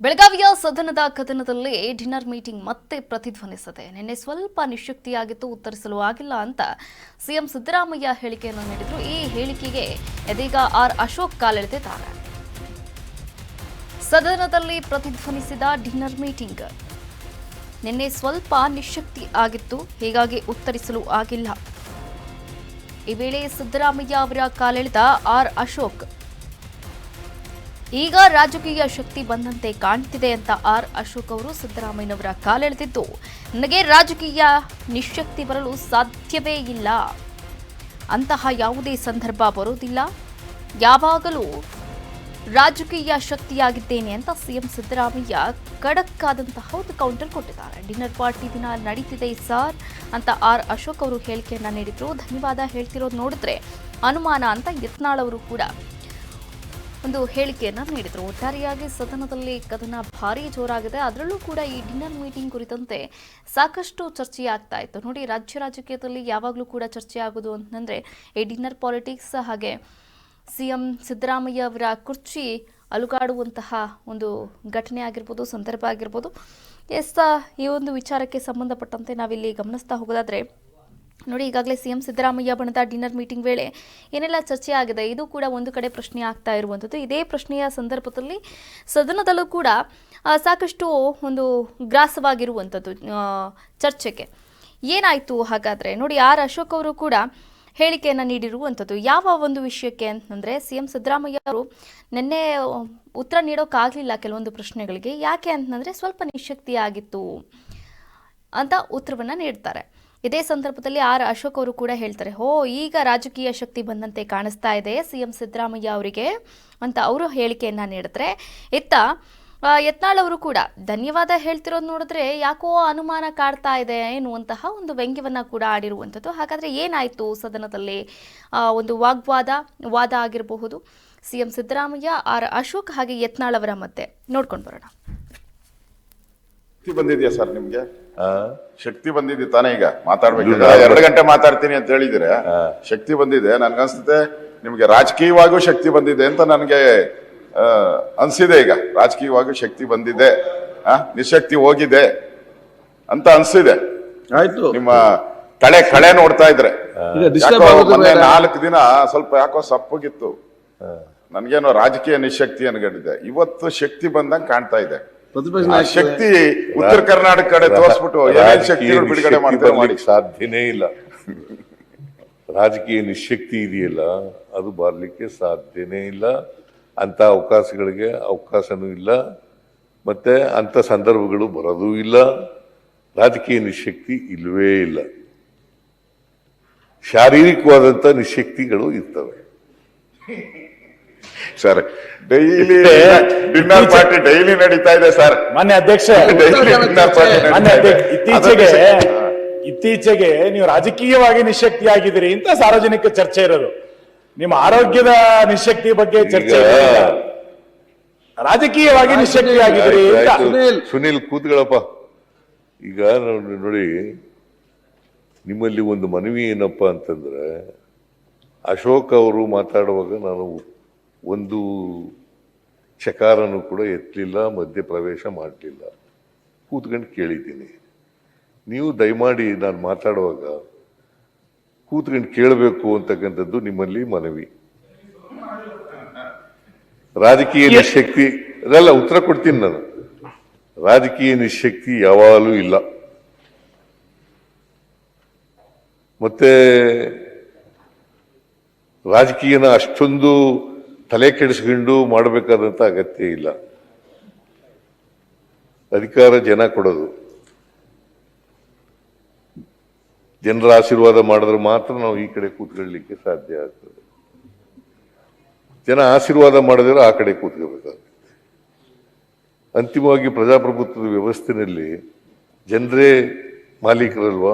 ಬೆಳಗಾವಿಯ ಸದನದ ಕದನದಲ್ಲಿ dinner meeting ಮತ್ತೆ ಪ್ರತಿಧ್ವನಿಸಿದೆ. ನಿನ್ನೆ ಸ್ವಲ್ಪ ನಿಶಕ್ತಿಯಾಗಿತ್ತು, ಉತ್ತರಿಸಲು ಆಗಿಲ್ಲ ಅಂತ ಸಿಎಂ ಸಿದ್ದರಾಮಯ್ಯ ಹೇಳಿಕೆಯನ್ನು ನೀಡಿದ್ರು. ಈ ಹೇಳಿಕೆಗೆ ಇದೀಗ ಆರ್ ಅಶೋಕ್ ಕಾಲೆಳೆದಿದ್ದಾರೆ. ಸದನದಲ್ಲಿ ಪ್ರತಿಧ್ವನಿಸಿದ ಡಿನ್ನರ್ ಮೀಟಿಂಗ್ ನಿನ್ನೆ ಸ್ವಲ್ಪ ನಿಶಕ್ತಿ ಆಗಿತ್ತು, ಹೀಗಾಗಿ ಉತ್ತರಿಸಲು ಆಗಿಲ್ಲ. ಈ ವೇಳೆ ಸಿದ್ದರಾಮಯ್ಯ ಅವರ ಕಾಲೆಳೆದ ಆರ್ ಅಶೋಕ್, ಈಗ ರಾಜಕೀಯ ಶಕ್ತಿ ಬಂದಂತೆ ಕಾಣ್ತಿದೆ ಅಂತ ಆರ್ ಅಶೋಕ್ ಅವರು ಸಿದ್ದರಾಮಯ್ಯನವರ ಕಾಲೆಳೆದಿದ್ದು, ನನಗೆ ರಾಜಕೀಯ ನಿಶಕ್ತಿ ಬರಲು ಸಾಧ್ಯವೇ ಇಲ್ಲ, ಅಂತಹ ಯಾವುದೇ ಸಂದರ್ಭ ಬರೋದಿಲ್ಲ, ಯಾವಾಗಲೂ ರಾಜಕೀಯ ಶಕ್ತಿಯಾಗಿದ್ದೇನೆ ಅಂತ ಸಿಎಂ ಸಿದ್ದರಾಮಯ್ಯ ಖಡಕ್ ಆದಂತಹ ಒಂದು ಕೌಂಟರ್ ಕೊಟ್ಟಿದ್ದಾರೆ. ಡಿನ್ನರ್ ಪಾರ್ಟಿ ದಿನ ನಡೀತಿದೆ ಸರ್ ಅಂತ ಆರ್ ಅಶೋಕ್ ಅವರು ಹೇಳಿಕೆಯನ್ನ ನೀಡಿದ್ರು. ಧನ್ಯವಾದ ಹೇಳ್ತಿರೋದು ನೋಡಿದ್ರೆ ಅನುಮಾನ ಅಂತ ಯತ್ನಾಳ್ ಅವರು ಕೂಡ ಒಂದು ಹೇಳಿಕೆಯನ್ನ ನೀಡಿದ್ರು. ಒಟ್ಟಾರೆಯಾಗಿ ಸದನದಲ್ಲಿ ಕದನ ಭಾರಿ ಜೋರಾಗಿದೆ. ಅದರಲ್ಲೂ ಕೂಡ ಈ ಡಿನ್ನರ್ ಮೀಟಿಂಗ್ ಕುರಿತಂತೆ ಸಾಕಷ್ಟು ಚರ್ಚೆ ಆಗ್ತಾ ಇತ್ತು. ನೋಡಿ, ರಾಜ್ಯ ರಾಜಕೀಯದಲ್ಲಿ ಯಾವಾಗಲೂ ಕೂಡ ಚರ್ಚೆ ಆಗೋದು ಅಂತಂದ್ರೆ ಈ ಡಿನ್ನರ್ ಪಾಲಿಟಿಕ್ಸ್, ಹಾಗೆ ಸಿಎಂ ಸಿದ್ದರಾಮಯ್ಯ ಅವರ ಕುರ್ಚಿ ಅಲುಗಾಡುವಂತಹ ಒಂದು ಘಟನೆ ಆಗಿರ್ಬೋದು, ಸಂದರ್ಭ ಆಗಿರ್ಬೋದು. ಈ ಒಂದು ವಿಚಾರಕ್ಕೆ ಸಂಬಂಧಪಟ್ಟಂತೆ ನಾವಿಲ್ಲಿ ಗಮನಿಸ್ತಾ ಹೋಗೋದಾದ್ರೆ ನೋಡಿ, ಈಗಾಗಲೇ ಸಿಎಂ ಸಿದ್ದರಾಮಯ್ಯ ಬಣದ ಡಿನ್ನರ್ ಮೀಟಿಂಗ್ ವೇಳೆ ಏನೆಲ್ಲ ಚರ್ಚೆ ಆಗಿದೆ, ಇದು ಕೂಡ ಒಂದು ಕಡೆ ಪ್ರಶ್ನೆ ಆಗ್ತಾ ಇರುವಂಥದ್ದು. ಇದೇ ಪ್ರಶ್ನೆಯ ಸಂದರ್ಭದಲ್ಲಿ ಸದನದಲ್ಲೂ ಕೂಡ ಸಾಕಷ್ಟು ಒಂದು ಗ್ರಾಸವಾಗಿರುವಂಥದ್ದು ಚರ್ಚೆಗೆ. ಏನಾಯಿತು ಹಾಗಾದರೆ ನೋಡಿ, ಆರ್ ಅಶೋಕ್ ಅವರು ಕೂಡ ಹೇಳಿಕೆಯನ್ನು ನೀಡಿರುವಂಥದ್ದು. ಯಾವ ಒಂದು ವಿಷಯಕ್ಕೆ ಅಂತಂದರೆ, ಸಿಎಂ ಸಿದ್ದರಾಮಯ್ಯ ಅವರು ನಿನ್ನೆ ಉತ್ತರ ನೀಡೋಕ್ಕಾಗಲಿಲ್ಲ ಕೆಲವೊಂದು ಪ್ರಶ್ನೆಗಳಿಗೆ. ಯಾಕೆ ಅಂತಂದರೆ ಸ್ವಲ್ಪ ನಿಶಕ್ತಿ ಆಗಿತ್ತು ಅಂತ ಉತ್ತರವನ್ನು ನೀಡ್ತಾರೆ. ಇದೇ ಸಂದರ್ಭದಲ್ಲಿ ಆರ್ ಅಶೋಕ್ ಅವರು ಕೂಡ ಹೇಳ್ತಾರೆ, ಈಗ ರಾಜಕೀಯ ಶಕ್ತಿ ಬಂದಂತೆ ಕಾಣಿಸ್ತಾ ಇದೆ ಸಿಎಂ ಸಿದ್ದರಾಮಯ್ಯ ಅವರಿಗೆ ಅಂತ ಅವರು ಹೇಳಿಕೆಯನ್ನ ನೀಡಿದ್ರೆ, ಇತ್ತ ಯತ್ನಾಳ್ ಅವರು ಕೂಡ ಧನ್ಯವಾದ ಹೇಳ್ತಿರೋದು ನೋಡಿದ್ರೆ ಯಾಕೋ ಅನುಮಾನ ಕಾಡ್ತಾ ಇದೆ ಎನ್ನುವಂತಹ ಒಂದು ವ್ಯಂಗ್ಯವನ್ನ ಕೂಡ ಆಡಿರುವಂಥದ್ದು. ಹಾಗಾದ್ರೆ ಏನಾಯ್ತು ಸದನದಲ್ಲಿ? ಒಂದು ವಾದ ಆಗಿರಬಹುದು ಸಿಎಂ ಸಿದ್ದರಾಮಯ್ಯ, ಆರ್ ಅಶೋಕ್ ಹಾಗೆ ಯತ್ನಾಳ್ ಅವರ ಮಧ್ಯೆ. ನೋಡ್ಕೊಂಡು ಬರೋಣ. ಬಂದಿದ್ಯಾ ಸರ್ ನಿಮ್ಗೆ? ಶಕ್ತಿ ಬಂದಿದೆ ತಾನೇ? ಈಗ ಮಾತಾಡ್ಬೇಕು, 2 ಗಂಟೆ ಮಾತಾಡ್ತೀನಿ ಅಂತ ಹೇಳಿದ್ರೆ ಶಕ್ತಿ ಬಂದಿದೆ. ನನ್ಗನ್ಸುತ್ತೆ ನಿಮ್ಗೆ ರಾಜಕೀಯವಾಗೂ ಶಕ್ತಿ ಬಂದಿದೆ ಅಂತ ನನ್ಗೆ ಅನ್ಸಿದೆ. ಈಗ ರಾಜಕೀಯವಾಗೂ ಶಕ್ತಿ ಬಂದಿದೆ, ನಿಶಕ್ತಿ ಹೋಗಿದೆ ಅಂತ ಅನ್ಸಿದೆ. ಆಯ್ತು, ನಿಮ್ಮ ಕಳೆ ನೋಡ್ತಾ ಇದ್ರೆ. ಮೊನ್ನೆ 4 ದಿನ ಸ್ವಲ್ಪ ಯಾಕೋ ಸಪ್ಪಗಿತ್ತು, ನನ್ಗೇನೋ ರಾಜಕೀಯ ನಿಶಕ್ತಿ ಅನ್ಕೊಂಡಿದ್ದೆ. ಇವತ್ತು ಶಕ್ತಿ ಬಂದಂಗೆ ಕಾಣ್ತಾ ಇದೆ. ಶಕ್ತಿ ಉತ್ತರ ಕರ್ನಾಟಕ ಕಡೆ ತೋರಿಸ್ಬಿಟ್ಟು ಶಕ್ತಿಗಳು ಬಿಡುಗಡೆ ಮಾಡಿ ಸಾಧ್ಯನೇ ಇಲ್ಲ. ರಾಜಕೀಯ ನಿಶಕ್ತಿ ಇದೆಯಲ್ಲ, ಅದು ಬರ್ಲಿಕ್ಕೆ ಸಾಧ್ಯನೇ ಇಲ್ಲ. ಅಂತ ಅವಕಾಶನೂ ಇಲ್ಲ, ಮತ್ತೆ ಅಂತ ಸಂದರ್ಭಗಳು ಬರೋದೂ ಇಲ್ಲ. ರಾಜಕೀಯ ನಿಶಕ್ತಿ ಇಲ್ಲವೇ ಇಲ್ಲ. ಶಾರೀರಿಕವಾದಂತ ನಿಶಕ್ತಿಗಳು ಇರ್ತವೆ sir. Daily dinner party daily ನಡೀತಾ ಇದೆ ಸರ್. ಮಾನ್ಯ ಅಧ್ಯಕ್ಷ, ಇತ್ತೀಚೆಗೆ ನೀವು ರಾಜಕೀಯವಾಗಿ ನಿಶಕ್ತಿಯಾಗಿದ್ದೀರಿ ಅಂತ ಸಾರ್ವಜನಿಕ ಚರ್ಚೆ ಇರೋದು. ನಿಮ್ಮ ಆರೋಗ್ಯದ ನಿಶಕ್ತಿ ಬಗ್ಗೆ ಚರ್ಚೆ, ರಾಜಕೀಯವಾಗಿ ನಿಶಕ್ತಿಯಾಗಿದ್ದೀರಿ. ಸುನೀಲ್ ಕೂತ್ಗಳಪ್ಪ. ಈಗ ನೋಡಿ, ನಿಮ್ಮಲ್ಲಿ ಒಂದು ಮನವಿ ಏನಪ್ಪಾ ಅಂತಂದ್ರೆ, ಅಶೋಕ್ ಅವರು ಮಾತಾಡುವಾಗ ನಾನು ಒಂದು ಚಕಾರನು ಕೂಡ ಎತ್ತಲಿಲ್ಲ, ಮಧ್ಯ ಪ್ರವೇಶ ಮಾಡಲಿಲ್ಲ, ಕೂತ್ಕೊಂಡು ಕೇಳಿದ್ದೀನಿ. ನೀವು ದಯಮಾಡಿ ನಾನು ಮಾತಾಡುವಾಗ ಕೂತ್ಕೊಂಡು ಕೇಳಬೇಕು ಅಂತಕ್ಕಂಥದ್ದು ನಿಮ್ಮಲ್ಲಿ ಮನವಿ. ರಾಜಕೀಯ ನಿಶಕ್ತಿ ಅದೆಲ್ಲ ಉತ್ತರ ಕೊಡ್ತೀನಿ ನಾನು. ರಾಜಕೀಯ ನಿಶಕ್ತಿ ಯಾವಾಗಲೂ ಇಲ್ಲ. ಮತ್ತೆ ರಾಜಕೀಯನ ಅಷ್ಟೊಂದು ತಲೆ ಕೆಡಿಸ್ಕೊಂಡು ಮಾಡಬೇಕಾದಂತ ಅಗತ್ಯ ಇಲ್ಲ. ಅಧಿಕಾರ ಜನ ಕೊಡೋದು, ಜನರ ಆಶೀರ್ವಾದ ಮಾಡಿದ್ರೆ ಮಾತ್ರ ನಾವು ಈ ಕಡೆ ಕೂತ್ಕೊಳ್ಳಲಿಕ್ಕೆ ಸಾಧ್ಯ ಆಗ್ತದೆ. ಜನ ಆಶೀರ್ವಾದ ಮಾಡಿದ್ರೆ ಆ ಕಡೆ ಕೂತ್ಕೋಬೇಕಾಗುತ್ತೆ. ಅಂತಿಮವಾಗಿ ಪ್ರಜಾಪ್ರಭುತ್ವದ ವ್ಯವಸ್ಥೆಯಲ್ಲಿ ಜನರೇ ಮಾಲೀಕರಲ್ವಾ,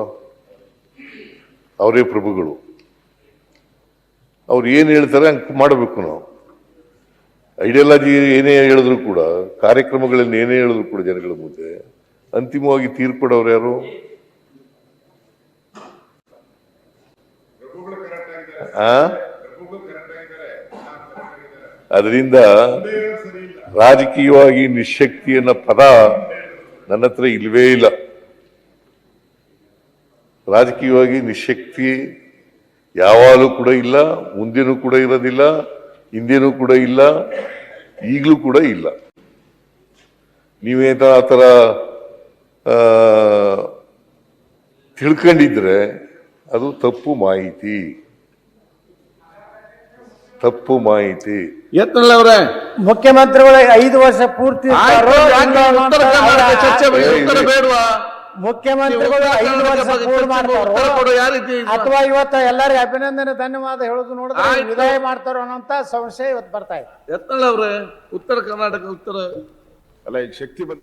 ಅವರೇ ಪ್ರಭುಗಳು. ಅವ್ರು ಏನು ಹೇಳ್ತಾರೆ ಹಂಗೆ ಮಾಡಬೇಕು. ನಾವು ಐಡಿಯಾಲಜಿ ಏನೇ ಹೇಳಿದ್ರು ಕೂಡ, ಕಾರ್ಯಕ್ರಮಗಳಲ್ಲಿ ಏನೇ ಹೇಳಿದ್ರು ಕೂಡ ಜನಗಳ ಮುಂದೆ ಅಂತಿಮವಾಗಿ ತೀರ್ಪಡೋರು ಯಾರು? ಅದರಿಂದ ರಾಜಕೀಯವಾಗಿ ನಿಶಕ್ತಿ ಅನ್ನೋ ಪದ ನನ್ನ ಹತ್ರ ಇಲ್ವೇ ಇಲ್ಲ. ರಾಜಕೀಯವಾಗಿ ನಿಶಕ್ತಿ ಯಾವಾಗಲೂ ಕೂಡ ಇಲ್ಲ, ಮುಂದೇನೂ ಕೂಡ ಇರೋದಿಲ್ಲ, ಹಿಂದೇನೂ ಕೂಡ ಇಲ್ಲ, ಈಗಲೂ ಕೂಡ ಇಲ್ಲ. ನೀವೇನ ಆ ಥರ ತಿಳ್ಕೊಂಡಿದ್ರೆ ಅದು ತಪ್ಪು ಮಾಹಿತಿ. ಯತ್ನಾಳ್ ಅವರೇ, ಮುಖ್ಯಮಂತ್ರಿಗಳು 5 ವರ್ಷ ಪೂರ್ತಿ ಚರ್ಚೆ ಬಗ್ಗೆ ಉತ್ತರ ಬೇಡವಾ? ಮುಖ್ಯಮಂತ್ರಿಗಳು 5 ವರ್ಷ ಪೂರ್ತಿ ಮಾಡ್ತಾರೋ ಯಾವ ರೀತಿ ಅಥವಾ ಇವತ್ತು ಎಲ್ಲರಿಗೂ ಅಭಿನಂದನೆ ಧನ್ಯವಾದ ಹೇಳೋದು ನೋಡಿದ್ರೆ ವಿದಾಯ ಮಾಡ್ತಾರೋ ಅನ್ನೋಂತ ಸಂಶಯ ಇವತ್ತು ಬರ್ತಾ ಇದೆ. ಯತ್ನಾಳ್ ಅವರೇ, ಉತ್ತರ ಕರ್ನಾಟಕ ಉತ್ತರ ಅಲ್ಲ ಈಗ ಶಕ್ತಿ ಬಂದ